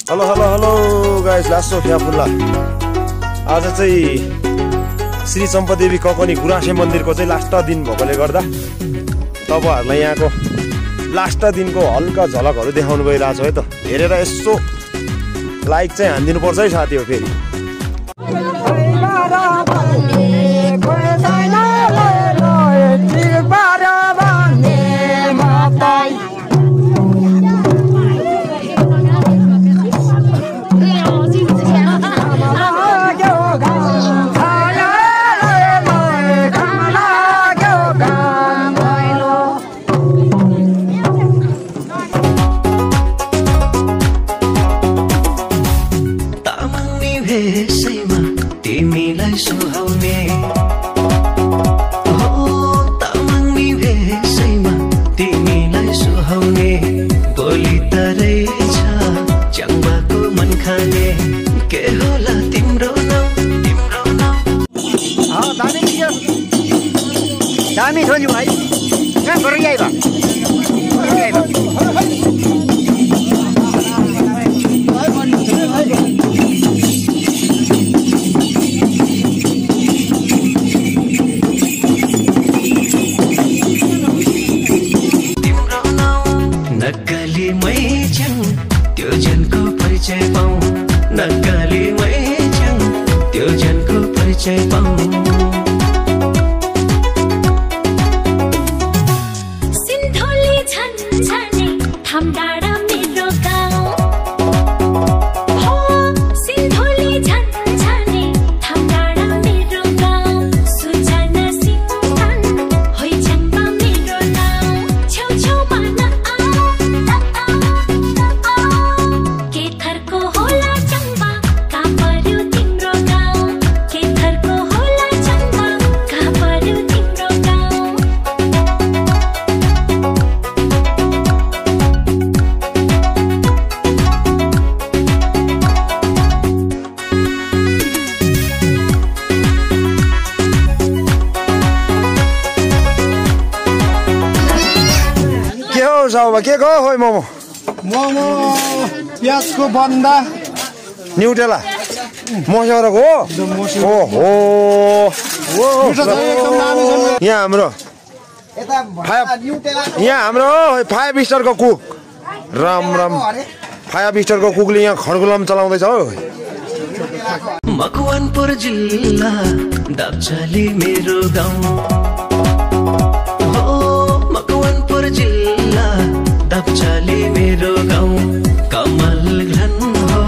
Hello hello hello guys, last अफ याफुल्ला। आज चाहिँ श्री चम्पादेवी ककनी गुराँसे मन्दिरको चाहिँ लास्ट दिन भएकोले गर्दा तपाईहरुलाई यहाँको लास्ट दिनको हल्का झलकहरु देखाउनु गइरहेको छ है त। हेरेर यसो लाइक चाहिँ हान्दिनु पर्छ है साथी हो फेरि। तिमीलाई सुहाउने हो तामाङनी भेषैमा तिमीलाई सुहाउने बोली तरै छ च्याङ्बाको मन खाने के होला तिम्रो नाम दामी छ नि भाइ कहाँ गएर आइबा त्यो जनको परिचय पाऊँ नक्कली मैचङ त्यो जनको परिचय पाऊँ सिन्धुली झन्झने थामडाँडा मेरो गाउँ हो सिन्धुली झन्झने थामडाँडा मेरो गाउँ सुजना सिंहन होइचम्बा मेरो नाउँ छेउछेउमा के को खोइ मोमो प्याजको बन्दा न्युटेला मसौराको हो यहाँ हाम्रो 5 स्टारको कुक राम 5 स्टारको कुकले यहाँ खड्गुलम चलाउँदैछ हो। मकवानपुर जिल्ला दाप्चाली मेरो गाउँ हो मकवानपुर जिल्ला दाप्चाली मेरो गाउँ कमल घन हो